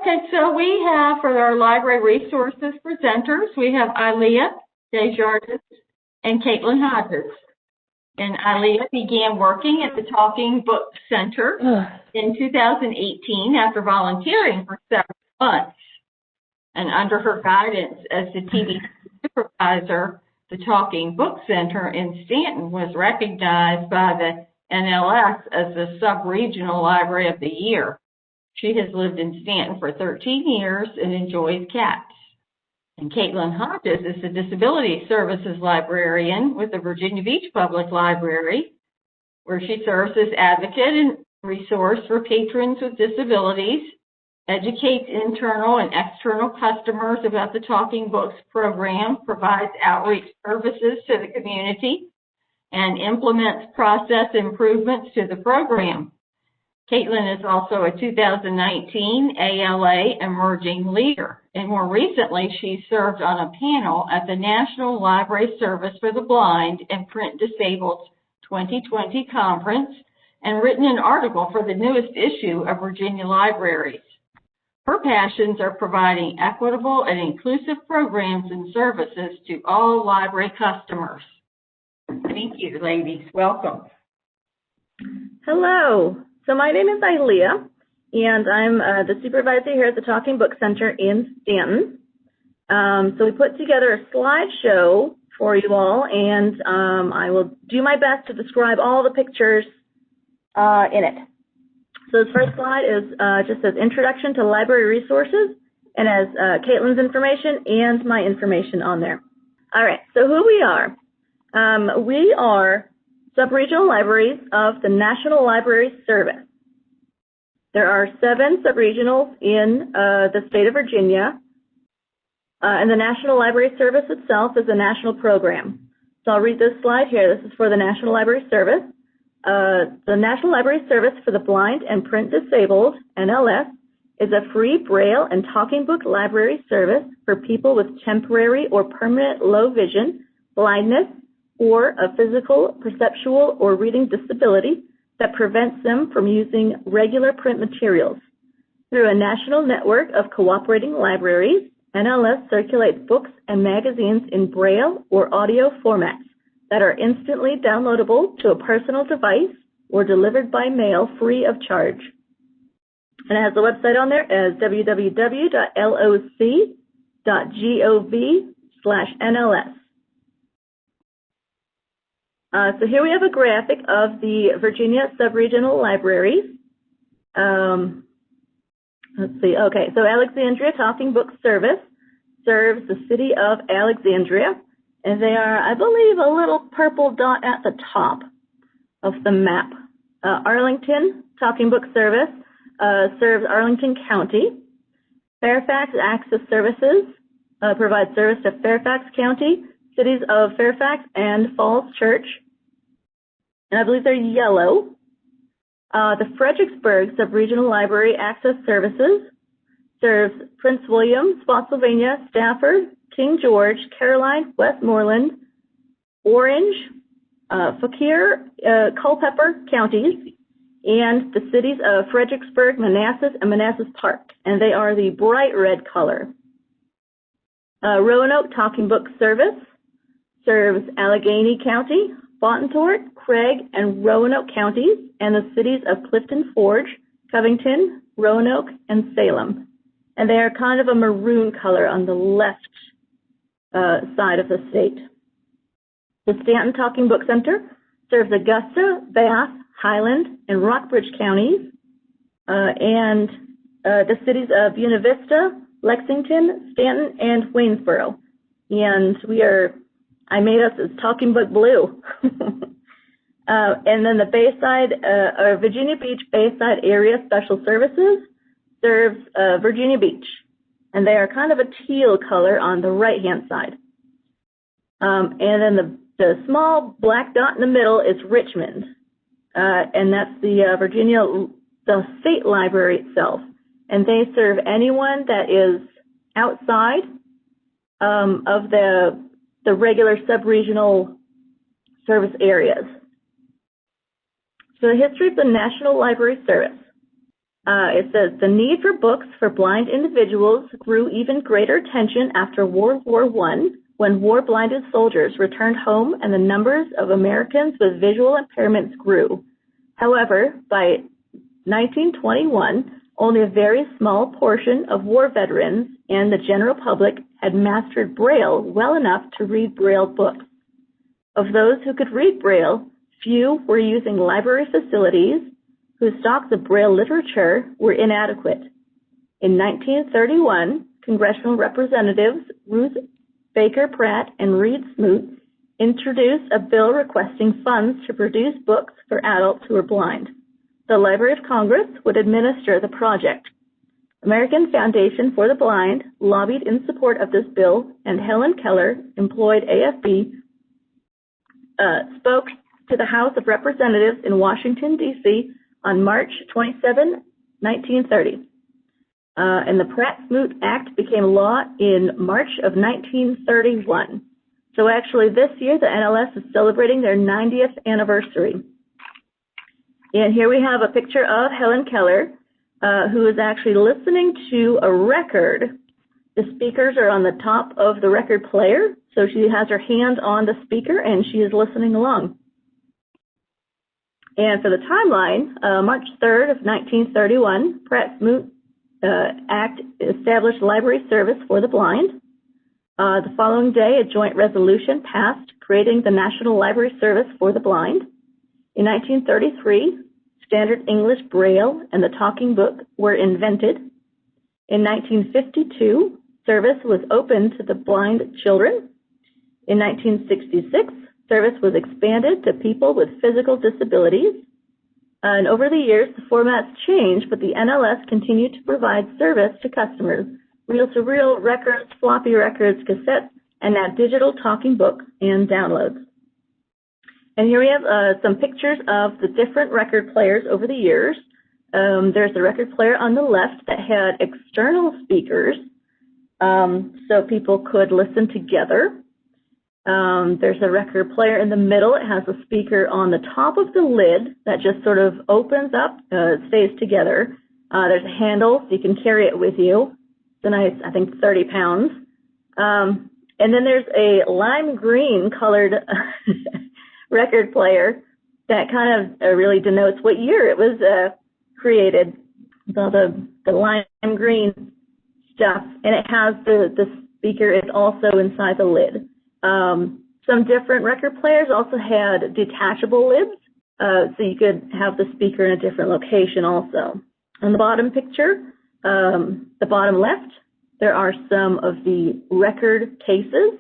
Okay, so we have for our library resources presenters, we have Ilia Desjardins and Kaitlyn Hodges. And Ilia began working at the Talking Book Center in 2018 after volunteering for several months. And under her guidance as the TV supervisor, the Talking Book Center in Staunton was recognized by the NLS as the SubRegional Library of the Year. She has lived in Staunton for 13 years and enjoys cats. And Kaitlyn Hodges is the Disability Services Librarian with the Virginia Beach Public Library, where she serves as advocate and resource for patrons with disabilities, educates internal and external customers about the Talking Books program, provides outreach services to the community, and implements process improvements to the program. Kaitlyn is also a 2019 ALA Emerging Leader, and more recently she served on a panel at the National Library Service for the Blind and Print Disabled 2020 conference and written an article for the newest issue of Virginia Libraries. Her passions are providing equitable and inclusive programs and services to all library customers. Thank you, ladies. Welcome. Hello. So my name is Ilia, and I'm the supervisor here at the Talking Book Center in Staunton. So we put together a slideshow for you all, and I will do my best to describe all the pictures in it. So this first slide is just says Introduction to Library Resources, and has Kaitlyn's information and my information on there. All right, so who we are. We are subregional libraries of the National Library Service. There are 7 subregionals in the state of Virginia, and the National Library Service itself is a national program. So I'll read this slide here. This is for the National Library Service. The National Library Service for the Blind and Print Disabled, NLS, is a free Braille and talking book library service for people with temporary or permanent low vision, blindness, or a physical, perceptual, or reading disability that prevents them from using regular print materials. Through a national network of cooperating libraries, NLS circulates books and magazines in Braille or audio formats that are instantly downloadable to a personal device or delivered by mail free of charge. And it has a website on there as www.loc.gov/NLS. So here we have a graphic of the Virginia subregional libraries. Let's see, okay, so Alexandria Talking Book Service serves the city of Alexandria, and they are, I believe, a little purple dot at the top of the map. Arlington Talking Book Service serves Arlington County. Fairfax Access Services provides service to Fairfax County, cities of Fairfax and Falls Church, and I believe they're yellow. The Fredericksburg Subregional Library Access Services serves Prince William, Spotsylvania, Stafford, King George, Caroline, Westmoreland, Orange, Fauquier, Culpeper counties, and the cities of Fredericksburg, Manassas, and Manassas Park, and they are the bright red color. Roanoke Talking Book Service serves Allegheny County, Fontourt, Craig, and Roanoke counties, and the cities of Clifton Forge, Covington, Roanoke, and Salem. And they are kind of a maroon color on the left side of the state. The Staunton Talking Book Center serves Augusta, Bath, Highland, and Rockbridge counties, and the cities of Buena Vista, Lexington, Staunton, and Waynesboro. And I made us as Talking Book Blue. And then the Bayside, or Virginia Beach Bayside Area Special Services serves Virginia Beach, and they are kind of a teal color on the right-hand side. And then the small black dot in the middle is Richmond, and that's the state library itself, and they serve anyone that is outside of the regular sub-regional service areas. So the history of the National Library Service. It says, the need for books for blind individuals grew even greater attention after World War I, when war-blinded soldiers returned home and the numbers of Americans with visual impairments grew. However, by 1921, only a very small portion of war veterans and the general public had mastered Braille well enough to read Braille books. Of those who could read Braille, few were using library facilities whose stocks of Braille literature were inadequate. In 1931, congressional representatives Ruth Baker Pratt and Reed Smoot introduced a bill requesting funds to produce books for adults who are blind. The Library of Congress would administer the project. American Foundation for the Blind lobbied in support of this bill, and Helen Keller, employed AFB, spoke to the House of Representatives in Washington, D.C. on March 27, 1930. And the Pratt-Smoot Act became law in March of 1931. So actually this year, the NLS is celebrating their 90th anniversary. And here we have a picture of Helen Keller, who is actually listening to a record. The speakers are on the top of the record player, so she has her hand on the speaker and she is listening along. And for the timeline, March 3rd of 1931, Pratt-Smoot Act established library service for the blind. The following day, a joint resolution passed creating the National Library Service for the Blind. In 1933, Standard English Braille and the talking book were invented. In 1952, service was opened to the blind children. In 1966, service was expanded to people with physical disabilities. And over the years, the formats changed, but the NLS continued to provide service to customers, reel-to-reel records, floppy records, cassettes, and now digital talking books and downloads. And here we have some pictures of the different record players over the years. There's the record player on the left that had external speakers, so people could listen together. There's a record player in the middle. It has a speaker on the top of the lid that just sort of opens up, stays together. There's a handle, so you can carry it with you. It's a nice, I think, 30 pounds. And then there's a lime green colored record player that kind of really denotes what year it was created. The lime green stuff, and it has the speaker is also inside the lid. Some different record players also had detachable lids, so you could have the speaker in a different location also. On the bottom picture, the bottom left, there are some of the record cases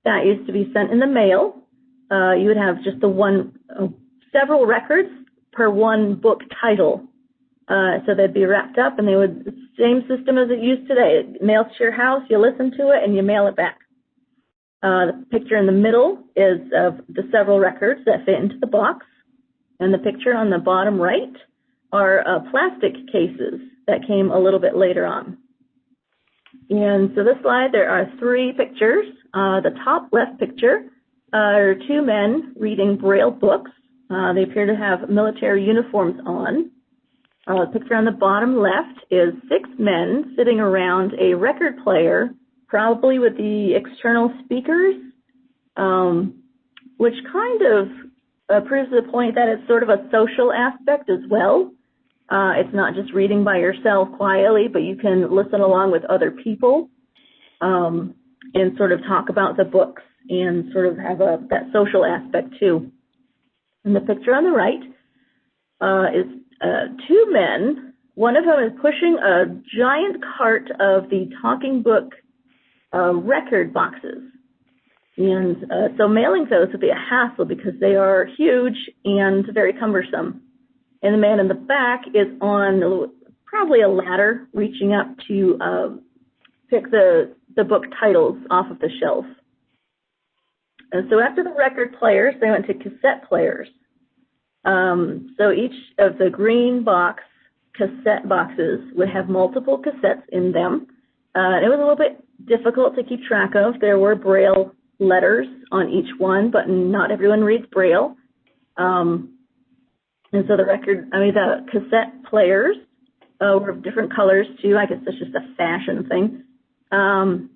that used to be sent in the mail. You would have just several records per one book title. So they'd be wrapped up, and they would, same system as it used today. It mails to your house, you listen to it, and you mail it back. The picture in the middle is of the several records that fit into the box. And the picture on the bottom right are plastic cases that came a little bit later on. And so this slide, there are three pictures. The top left picture are two men reading Braille books. They appear to have military uniforms on. The picture on the bottom left is 6 men sitting around a record player, probably with the external speakers, which kind of proves the point that it's sort of a social aspect as well. It's not just reading by yourself quietly, but you can listen along with other people and sort of talk about the books and sort of have that social aspect too. And the picture on the right is 2 men. One of them is pushing a giant cart of the talking book record boxes. And so mailing those would be a hassle because they are huge and very cumbersome. And the man in the back is on probably a ladder reaching up to pick the book titles off of the shelf. And so after the record players, they went to cassette players. So each of the green box cassette boxes would have multiple cassettes in them. It was a little bit difficult to keep track of. There were Braille letters on each one, but not everyone reads Braille. And so the cassette players were of different colors too. I guess that's just a fashion thing. And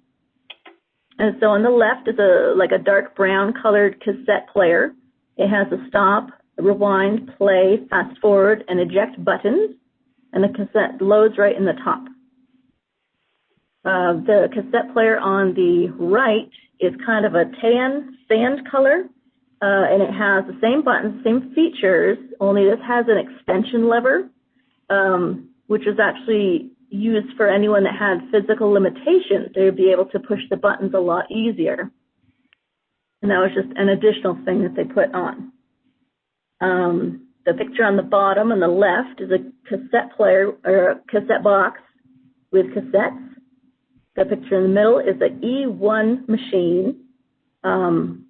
so on the left is like a dark brown colored cassette player. It has a stop, rewind, play, fast forward, and eject buttons, and the cassette loads right in the top. The cassette player on the right is kind of a tan sand color, and it has the same buttons, same features, only this has an extension lever, which is actually used for anyone that had physical limitations. They would be able to push the buttons a lot easier. And that was just an additional thing that they put on. The picture on the bottom on the left is a cassette player or a cassette box with cassettes. The picture in the middle is an E1 machine,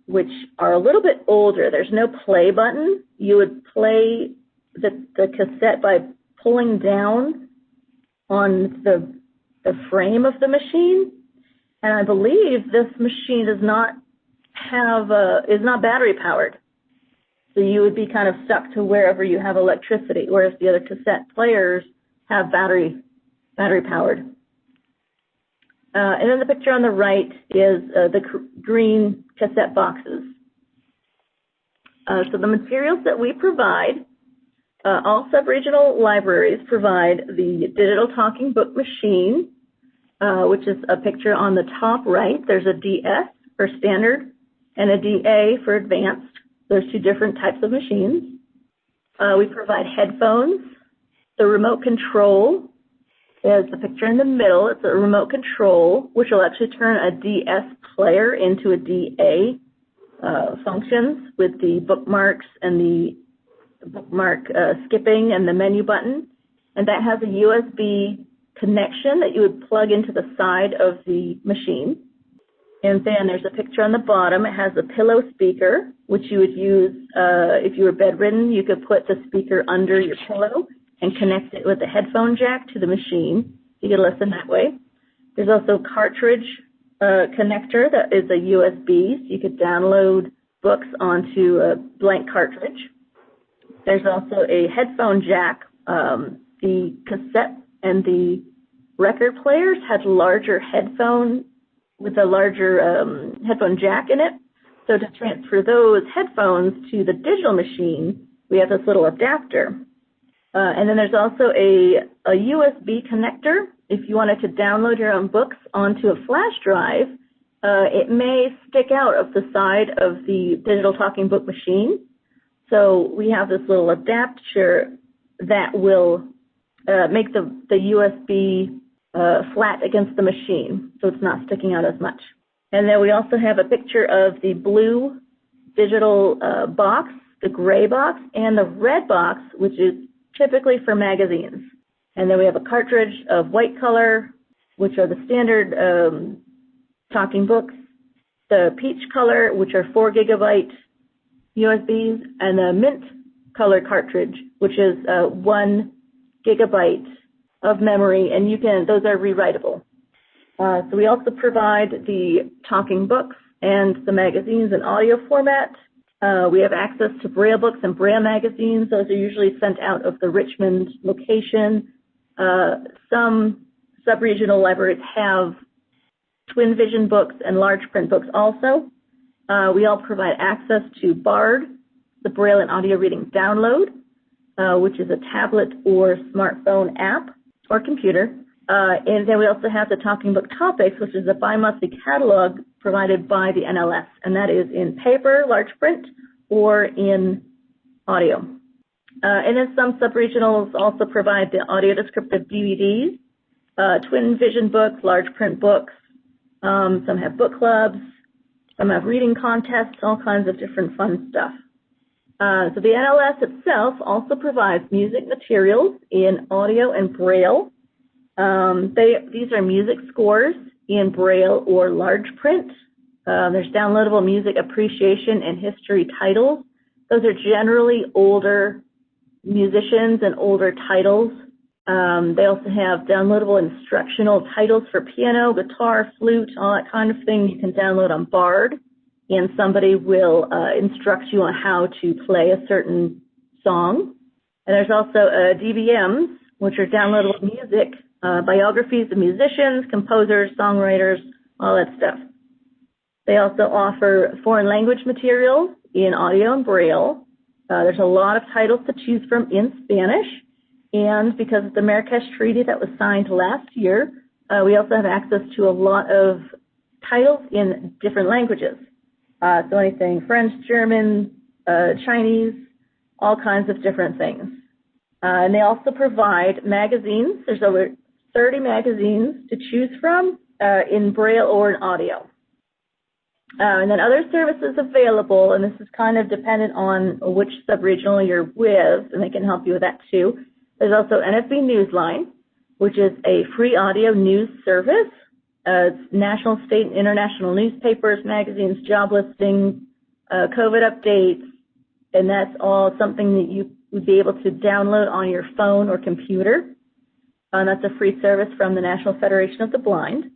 which are a little bit older. There's no play button. You would play the cassette by pulling down on the frame of the machine, and I believe this machine does not have is not battery powered. So you would be kind of stuck to wherever you have electricity, whereas the other cassette players have battery powered. And then the picture on the right is the green cassette boxes. So the materials that we provide, all sub-regional libraries provide the digital talking book machine, which is a picture on the top right. There's a DS for standard and a DA for advanced. There's two different types of machines. We provide headphones. The remote control is the picture in the middle. It's a remote control, which will actually turn a DS player into a DA functions with the bookmarks and the bookmark skipping and the menu button. And that has a USB connection that you would plug into the side of the machine. And then there's a picture on the bottom. It has a pillow speaker, which you would use if you were bedridden. You could put the speaker under your pillow and connect it with a headphone jack to the machine. You could listen that way. There's also a cartridge connector that is a USB, so you could download books onto a blank cartridge. There's also a headphone jack. The cassette and the record players had larger headphone with a larger headphone jack in it. So to transfer those headphones to the digital machine, we have this little adapter. And then there's also a USB connector. If you wanted to download your own books onto a flash drive, it may stick out of the side of the digital talking book machine. So we have this little adapter that will make the USB flat against the machine, so it's not sticking out as much. And then we also have a picture of the blue digital box, the gray box, and the red box, which is typically for magazines. And then we have a cartridge of white color, which are the standard talking books, the peach color, which are 4 gigabyte USBs, and the mint color cartridge, which is 1 gigabyte of memory, and those are rewritable. So we also provide the talking books and the magazines in audio format. We have access to Braille books and Braille magazines. Those are usually sent out of the Richmond location. Some sub-regional libraries have twin vision books and large print books also. We all provide access to BARD, the Braille and Audio Reading Download, which is a tablet or smartphone app or computer. And then we also have the Talking Book Topics, which is a bi-monthly catalog provided by the NLS, and that is in paper, large print, or in audio. And then some sub-regionals also provide the audio descriptive DVDs, twin vision books, large print books. Some have book clubs, some have reading contests, all kinds of different fun stuff. So the NLS itself also provides music materials in audio and Braille. These are music scores in Braille or large print. There's downloadable music appreciation and history titles. Those are generally older musicians and older titles. They also have downloadable instructional titles for piano, guitar, flute, all that kind of thing you can download on BARD, and somebody will instruct you on how to play a certain song. And there's also DVMs, which are downloadable music, biographies of musicians, composers, songwriters, all that stuff. They also offer foreign language materials in audio and braille. There's a lot of titles to choose from in Spanish, and because of the Marrakesh Treaty that was signed last year, we also have access to a lot of titles in different languages. So anything French, German, Chinese, all kinds of different things. And they also provide magazines. There's over 30 magazines to choose from in braille or in audio. And then other services available, and this is kind of dependent on which subregional you're with, and they can help you with that too. There's also NFB Newsline, which is a free audio news service. It's national, state, and international newspapers, magazines, job listings, COVID updates, and that's all something that you would be able to download on your phone or computer. And that's a free service from the National Federation of the Blind.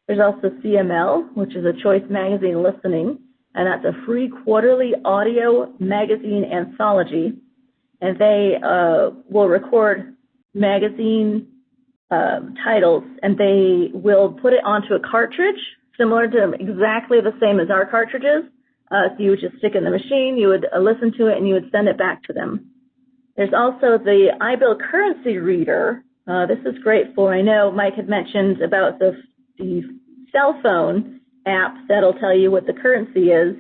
There's also CML, which is a Choice Magazine Listening, and that's a free quarterly audio magazine anthology. And they will record magazine titles, and they will put it onto a cartridge, similar to exactly the same as our cartridges. So you would just stick it in the machine, you would listen to it, and you would send it back to them. There's also the iBill currency reader. This is great for, I know Mike had mentioned about the cell phone app that'll tell you what the currency is.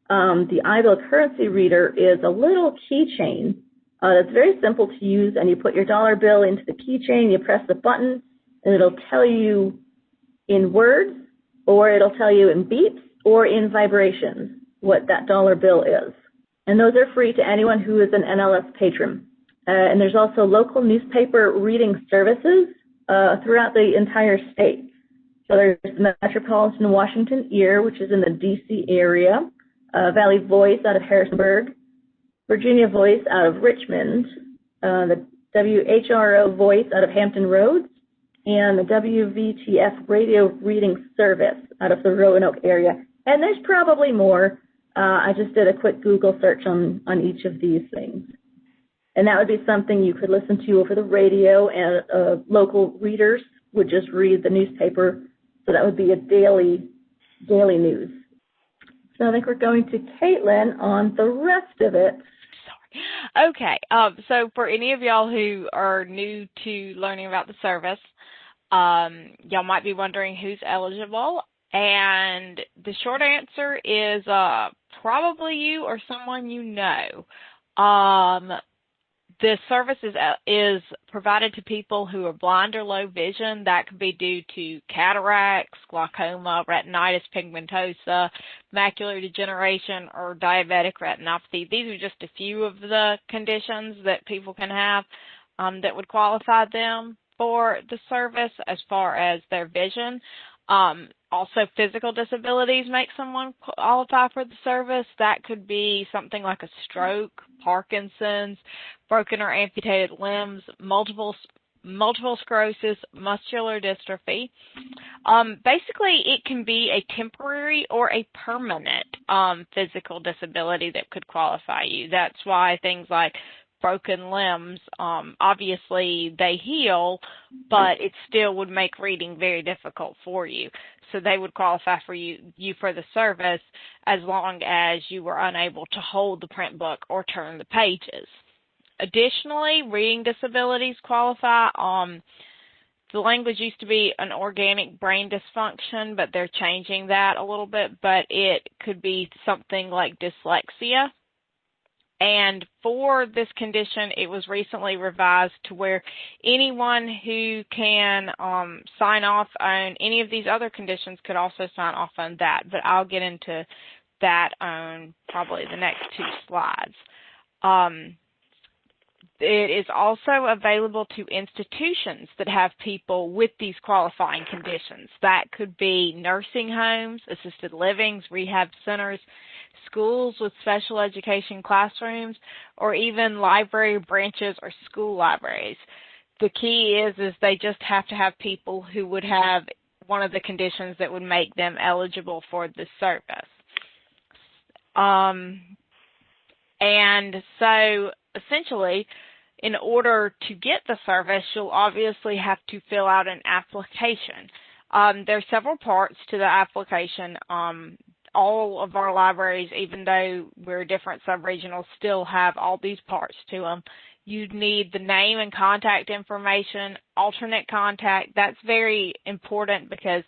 The iBill currency reader is a little keychain that's very simple to use, and you put your dollar bill into the keychain, you press the button, and it'll tell you in words, or it'll tell you in beeps, or in vibrations what that dollar bill is. And those are free to anyone who is an NLS patron. And there's also local newspaper reading services throughout the entire state. So there's the Metropolitan Washington Ear, which is in the D.C. area, Valley Voice out of Harrisburg, Virginia Voice out of Richmond, the WHRO Voice out of Hampton Roads, and the WVTF Radio Reading Service out of the Roanoke area. And there's probably more. I just did a quick Google search on each of these things. And that would be something you could listen to over the radio, and local readers would just read the newspaper. So that would be a daily news. So I think we're going to Kaitlyn on the rest of it. Sorry. Okay. So for any of y'all who are new to learning about the service, y'all might be wondering who's eligible. And the short answer is probably you or someone you know. The service is provided to people who are blind or low vision. That could be due to cataracts, glaucoma, retinitis pigmentosa, macular degeneration, or diabetic retinopathy. These are just a few of the conditions that people can have that would qualify them for the service as far as their vision. Also, physical disabilities make someone qualify for the service. That could be something like a stroke, Parkinson's, broken or amputated limbs, multiple sclerosis, muscular dystrophy. Basically, it can be a temporary or a permanent physical disability that could qualify you. That's why things like broken limbs, obviously they heal, but it still would make reading very difficult for you. So they would qualify for you for the service as long as you were unable to hold the print book or turn the pages. Additionally, reading disabilities qualify. The language used to be an organic brain dysfunction, but they're changing that a little bit, but it could be something like dyslexia. And for this condition, it was recently revised to where anyone who can sign off on any of these other conditions could also sign off on that. But I'll get into that on probably the next two slides. It is also available to institutions that have people with these qualifying conditions. That could be nursing homes, assisted livings, rehab centers, schools with special education classrooms, or even library branches or school libraries. The key is they just have to have people who would have one of the conditions that would make them eligible for the service. And so essentially, In order to get the service, you'll obviously have to fill out an application. There are several parts to the application. All of our libraries, even though we're different subregionals, still have all these parts to them. You'd need the name and contact information, alternate contact. That's very important because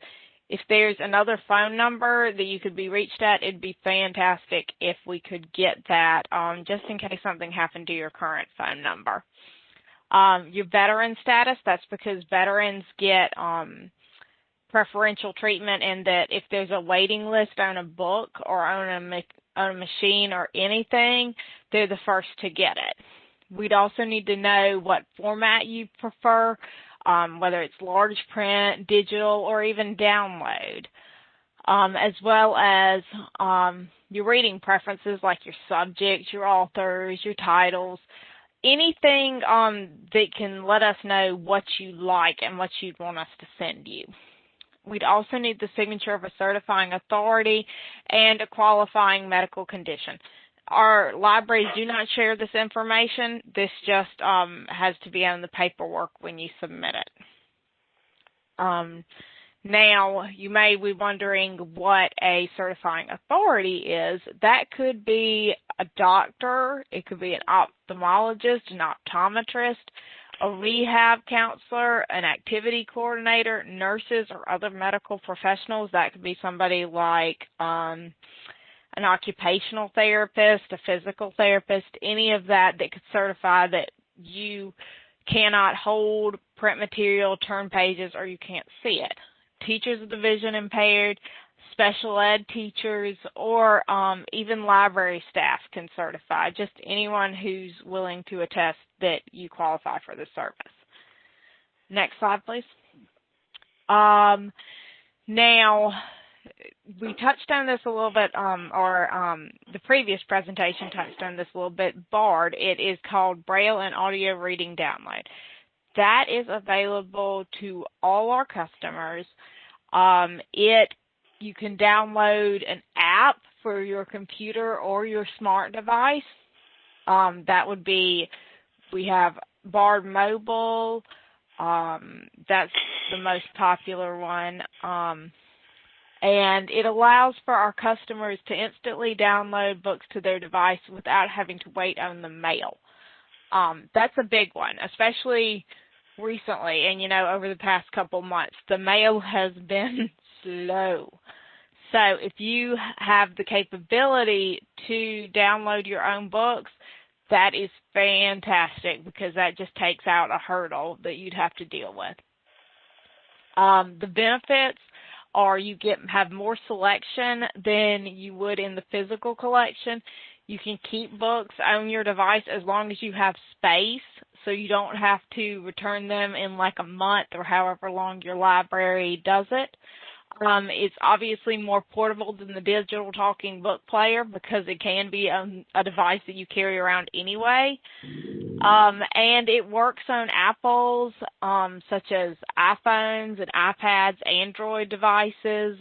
if there's another phone number that you could be reached at, it'd be fantastic if we could get that, just in case something happened to your current phone number. Your veteran status, that's because veterans get preferential treatment in that if there's a waiting list on a book or on a machine or anything, they're the first to get it. We'd also need to know what format you prefer, whether it's large print, digital, or even download, as well as your reading preferences like your subjects, your authors, your titles, anything that can let us know what you like and what you'd want us to send you. We'd also need the signature of a certifying authority and a qualifying medical condition. Our libraries do not share this information. This just has to be on the paperwork when you submit it. Now, you may be wondering what a certifying authority is. That could be a doctor, it could be an ophthalmologist, an optometrist, a rehab counselor, an activity coordinator, nurses, or other medical professionals. That could be somebody like an occupational therapist, a physical therapist, any of that could certify that you cannot hold print material, turn pages, or you can't see it. Teachers of the vision impaired, special ed teachers, or even library staff can certify, just anyone who's willing to attest that you qualify for the service. Next slide, please. Now, we touched on this a little bit, the previous presentation touched on this a little bit, BARD. It is called Braille and Audio Reading Download. That is available to all our customers. You can download an app for your computer or your smart device. That would be, we have BARD Mobile. That's the most popular one. And it allows for our customers to instantly download books to their device without having to wait on the mail. That's a big one, especially recently, and over the past couple months. The mail has been slow. So if you have the capability to download your own books, that is fantastic because that just takes out a hurdle that you'd have to deal with. The benefits are you have more selection than you would in the physical collection. You can keep books on your device as long as you have space, so you don't have to return them in like a month or however long your library does it. It's obviously more portable than the digital talking book player because it can be a device that you carry around anyway. And it works on Apples, such as iPhones and iPads, Android devices,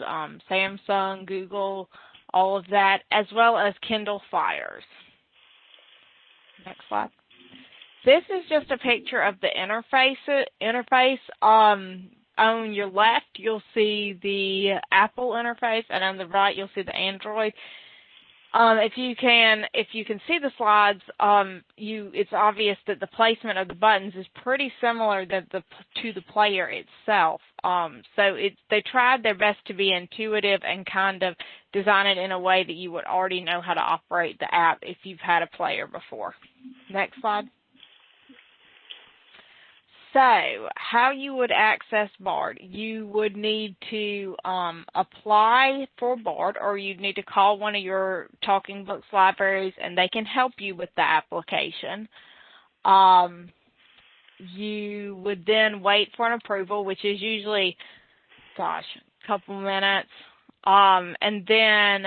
Samsung, Google, all of that, as well as Kindle Fires. Next slide. This is just a picture of the interface. On your left, you'll see the Apple interface, and on the right, you'll see the Android. If you can see the slides, it's obvious that the placement of the buttons is pretty similar to the player itself. So they tried their best to be intuitive and kind of design it in a way that you would already know how to operate the app if you've had a player before. Next slide. So, how you would access BARD. You would need to apply for BARD, or you'd need to call one of your Talking Books libraries, and they can help you with the application. You would then wait for an approval, which is usually, a couple minutes, and then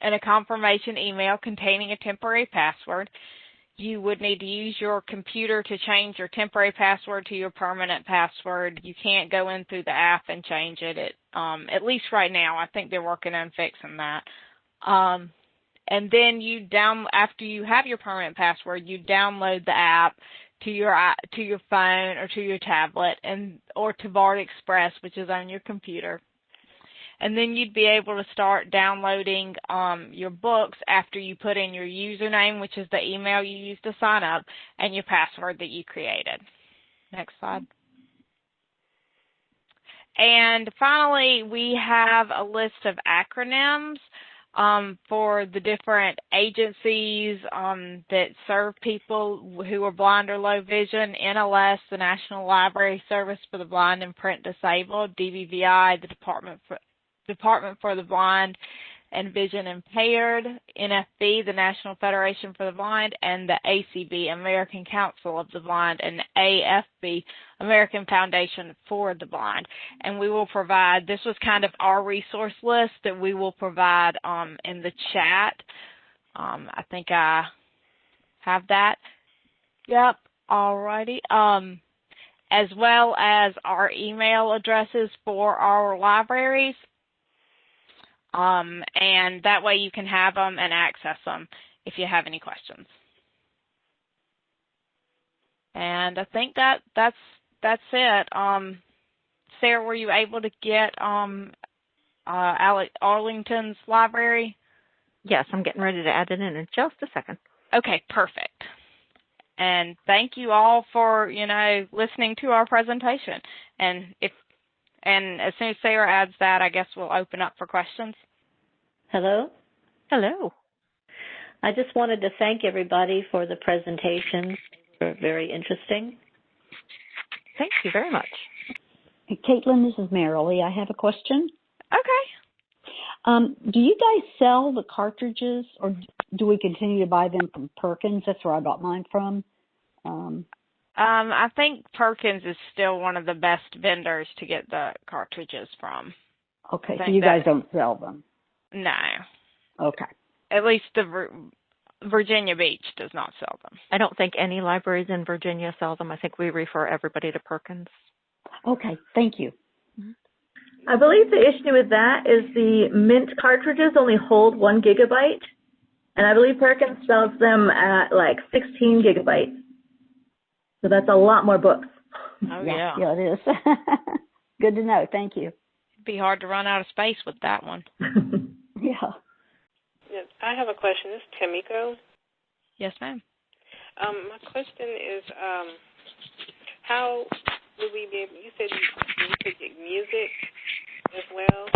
in a confirmation email containing a temporary password. You would need to use your computer to change your temporary password to your permanent password. You can't go in through the app and change it, at least right now. I think they're working on fixing that. And then after you have your permanent password, you download the app to your phone or to your tablet or to Bard Express, which is on your computer. And then you'd be able to start downloading your books after you put in your username, which is the email you use to sign up, and your password that you created. Next slide. And finally, we have a list of acronyms for the different agencies that serve people who are blind or low vision. NLS, the National Library Service for the Blind and Print Disabled. DVVI, the Department for the Blind and Vision Impaired. NFB, the National Federation for the Blind, and the ACB, American Council of the Blind, and AFB, American Foundation for the Blind. And we will provide, this was kind of our resource list that we will provide in the chat. I think I have that. Yep, alrighty. As well as our email addresses for our libraries. And that way you can have them and access them if you have any questions. And I think that's it. Sarah, were you able to get Arlington's library? Yes, I'm getting ready to add it in just a second. Okay, perfect. And thank you all for, listening to our presentation. And as soon as Sarah adds that, I guess we'll open up for questions. Hello? Hello. I just wanted to thank everybody for the presentation. They were very interesting. Thank you very much. Kaitlyn, this is Marilee. I have a question. Okay. Do you guys sell the cartridges, or do we continue to buy them from Perkins? That's where I got mine from. I think Perkins is still one of the best vendors to get the cartridges from. Okay, so you guys don't sell them? No. Okay. At least the Virginia Beach does not sell them. I don't think any libraries in Virginia sell them. I think we refer everybody to Perkins. Okay, thank you. I believe the issue with that is the Mint cartridges only hold 1 gigabyte, and I believe Perkins sells them at like 16 gigabytes. So that's a lot more books. Oh, yeah. Yeah, it is. Good to know. Thank you. It'd be hard to run out of space with that one. Yeah. Yes, I have a question. This is Tamiko. Yes, ma'am. My question is, how will we be able, you said you could get music as well,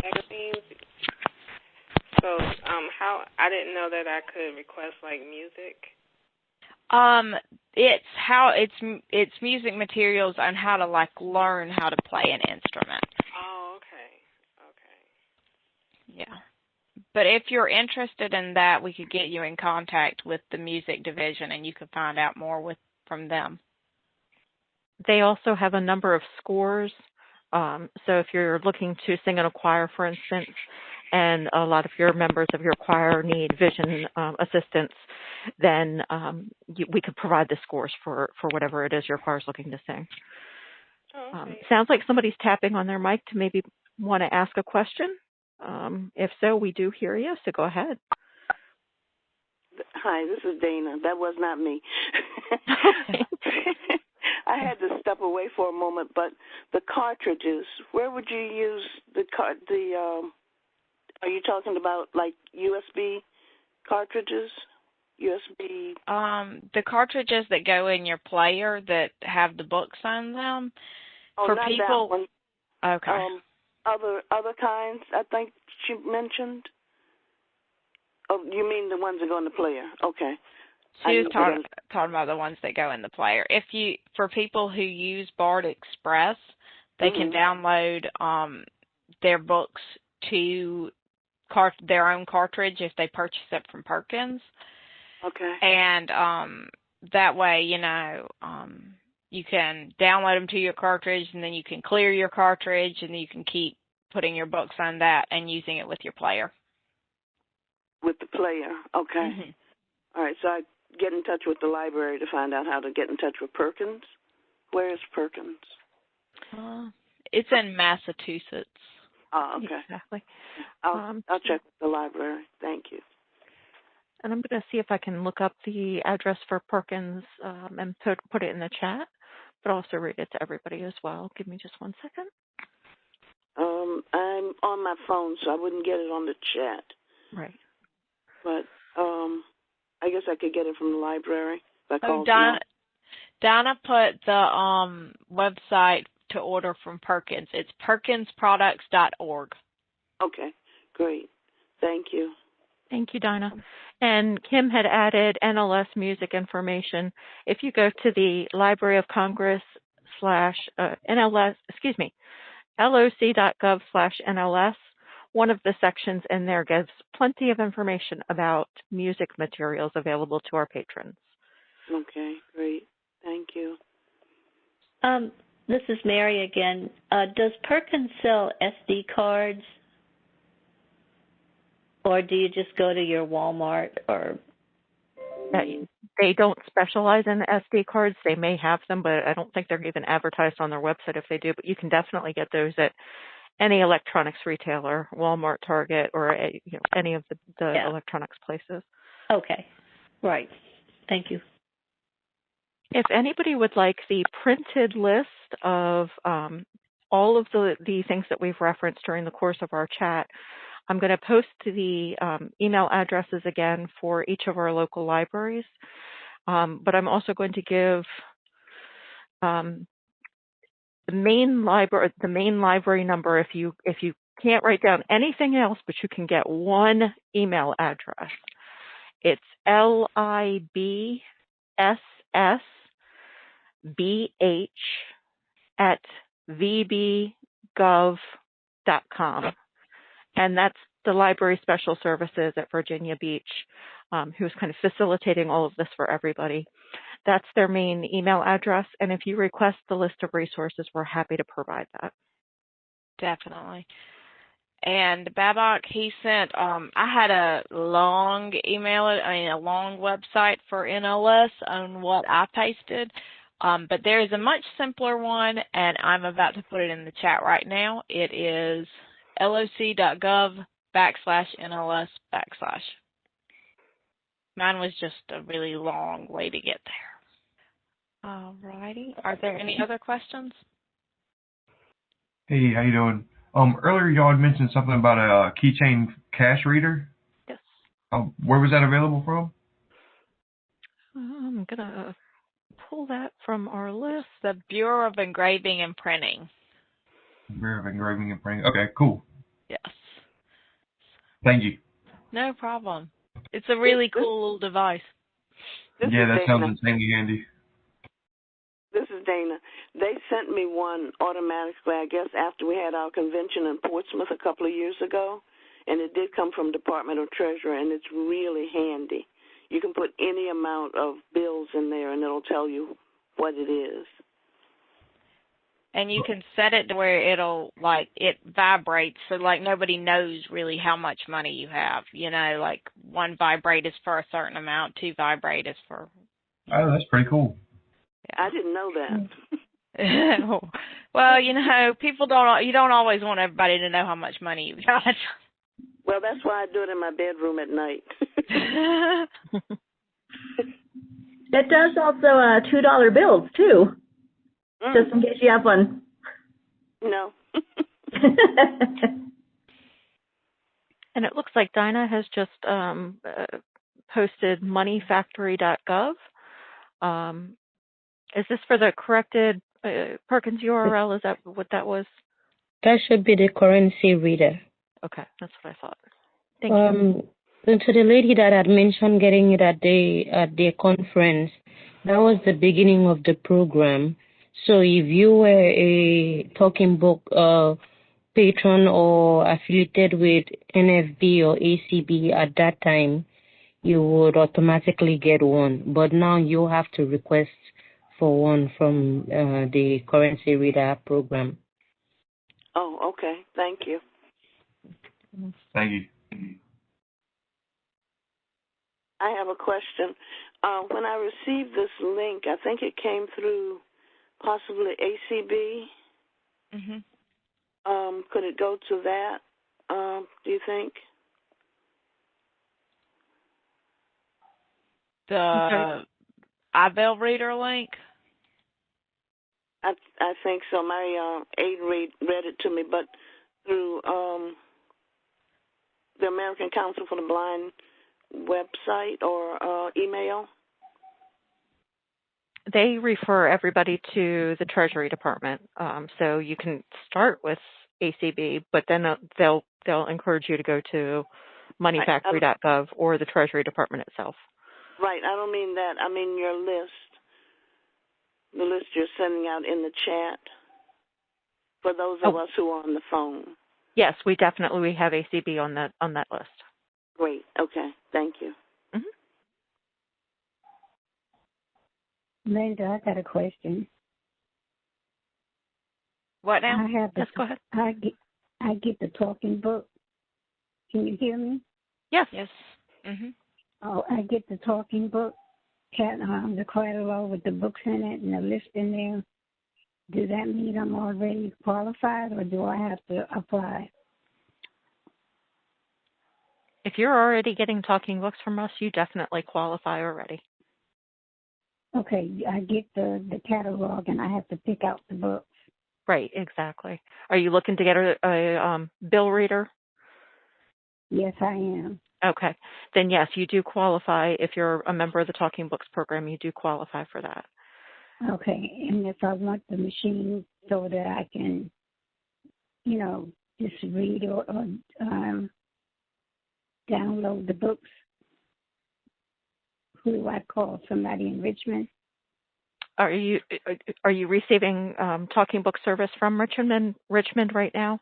magazines. So how, I didn't know that I could request like music. It's music materials on how to like learn how to play an instrument. Oh, okay. Yeah. But if you're interested in that, we could get you in contact with the music division and you could find out more from them. They also have a number of scores. So if you're looking to sing in a choir, for instance, and a lot of your members of your choir need vision assistance, then we could provide the scores for whatever it is your choir is looking to sing. Oh, okay. Sounds like somebody's tapping on their mic to maybe want to ask a question. If so, we do hear you, so go ahead. Hi, this is Dana. That was not me. I had to step away for a moment, but the cartridges, where would you use are you talking about like USB cartridges? USB? The cartridges that go in your player that have the books on them. Oh, for not people. That one. Okay. Other kinds, I think she mentioned. Oh, you mean the ones that go in the player? Okay. She was talking about the ones that go in the player. For people who use Bard Express, they can download their books to their own cartridge if they purchase it from Perkins. Okay. And that way, you can download them to your cartridge, and then you can clear your cartridge, and then you can keep putting your books on that and using it with your player. With the player, okay. Mm-hmm. All right, so I get in touch with the library to find out how to get in touch with Perkins. Where is Perkins? It's in Massachusetts. Oh, okay. Exactly. I'll check with the library. Thank you. And I'm going to see if I can look up the address for Perkins and put it in the chat, but also read it to everybody as well. Give me just 1 second. I'm on my phone, so I wouldn't get it on the chat. Right. But I guess I could get it from the library. Donna put the website to order from Perkins. It's perkinsproducts.org. Okay, great. Thank you. Thank you, Dinah. And Kim had added NLS music information. If you go to the Library of Congress loc.gov/NLS, one of the sections in there gives plenty of information about music materials available to our patrons. Okay, great. Thank you. This is Mary again. Does Perkins sell SD cards? Or do you just go to your Walmart or? They don't specialize in SD cards. They may have them, but I don't think they're even advertised on their website if they do. But you can definitely get those at any electronics retailer, Walmart, Target, or any of the electronics places. Okay, right. Thank you. If anybody would like the printed list of all of the things that we've referenced during the course of our chat, I'm going to post the email addresses again for each of our local libraries, but I'm also going to give the main library number if you can't write down anything else, but you can get one email address. It's libssbh@vbgov.com. And that's the Library Special Services at Virginia Beach, who's kind of facilitating all of this for everybody. That's their main email address. And if you request the list of resources, we're happy to provide that. Definitely. And Babak, he sent, I had a long a long website for NLS on what I pasted. But there is a much simpler one, and I'm about to put it in the chat right now. It is loc.gov/NLS/. Mine was just a really long way to get there. All righty. Are there any other questions? Hey, how you doing? Earlier y'all had mentioned something about a keychain cash reader. Yes. Where was that available from? I'm going to pull that from our list. The Bureau of Engraving and Printing. Bureau of Engraving and Printing. Okay, cool. Yes. Thank you. No problem. It's a really cool little device. Yeah, that sounds insanely handy. This is Dana. They sent me one automatically, I guess, after we had our convention in Portsmouth a couple of years ago, and it did come from Department of Treasury, and it's really handy. You can put any amount of bills in there, and it'll tell you what it is. And you can set it to where it'll, it vibrates, so, nobody knows really how much money you have. One vibrate is for a certain amount, two vibrate is for... Oh, that's pretty cool. Yeah. I didn't know that. Well, people you don't always want everybody to know how much money you've got. Well, that's why I do it in my bedroom at night. It does also $2 bills, too, just in case you have one. No. And it looks like Dinah has just posted moneyfactory.gov. Is this for the corrected Perkins URL? Is that what that was? That should be the currency reader. Okay, that's what I thought. Thank you. And to the lady that had mentioned getting it at the conference, that was the beginning of the program. So if you were a Talking Book patron or affiliated with NFB or ACB at that time, you would automatically get one. But now you have to request for one from the currency reader program. Oh, okay. Thank you. Thank you. I have a question. When I received this link, I think it came through possibly ACB. Mm-hmm. Could it go to that, do you think? The iBell reader link? I think so. My aide read it to me, but through the American Council for the Blind website or email? They refer everybody to the Treasury Department. So you can start with ACB, but then they'll encourage you to go to moneyfactory.gov or the Treasury Department itself. Right. I don't mean that. I mean your list. The list you're sending out in the chat for those of us who are on the phone. Yes, we have ACB on that list. Great. Okay. Thank you. Linda, I got a question. What now? Yes, go ahead. I get the talking book. Can you hear me? Yes. Yes. Oh, I get the talking book, the catalog with the books in it and the list in there. Does that mean I'm already qualified, or do I have to apply? If you're already getting talking books from us, you definitely qualify already. Okay, I get the catalog and I have to pick out the books. Right, exactly. Are you looking to get a bill reader? Yes, I am. Okay. Then yes, you do qualify. If you're a member of the Talking Books program, you do qualify for that. Okay, and if I want the machine so that I can, just read or download the books, who do I call? Somebody in Richmond? Are you receiving Talking Book service from Richmond right now?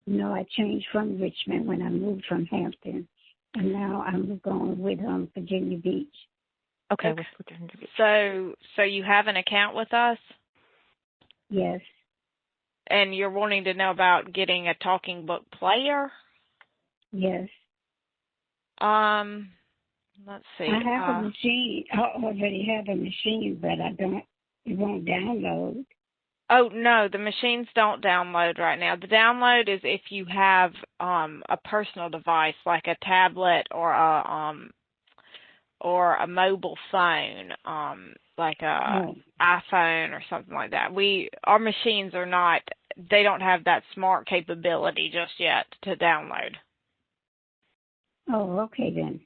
No, I changed from Richmond when I moved from Hampton, and now I'm going with Virginia Beach. Okay. So you have an account with us? Yes. And you're wanting to know about getting a talking book player? Yes. Let's see. I have a machine. I already have a machine, but it won't download. Oh, no, the machines don't download right now. The download is if you have a personal device like a tablet or a mobile phone, like a iPhone or something like that. Our machines they don't have that smart capability just yet to download. Oh, okay then.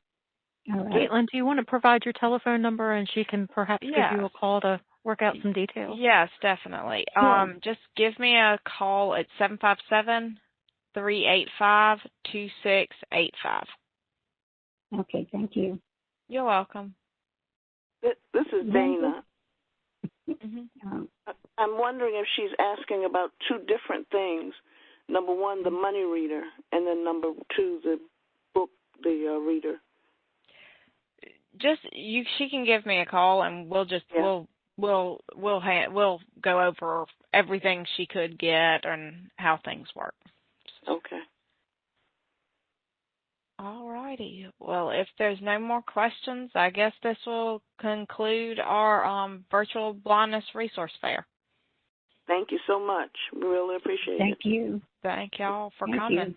All right. Kaitlyn, do you want to provide your telephone number and she can perhaps give you a call to work out some details? Yes, definitely. Sure. Just give me a call at 757-385-2685. Okay, thank you. You're welcome. This is Dana. I'm wondering if she's asking about two different things. Number one, the money reader, and then number two, the book, the reader. She can give me a call and we'll go over everything she could get and how things work. Okay. All righty. Well, if there's no more questions, I guess this will conclude our virtual blindness resource fair. Thank you so much. We really appreciate it. Thank you. Thank y'all for coming. You.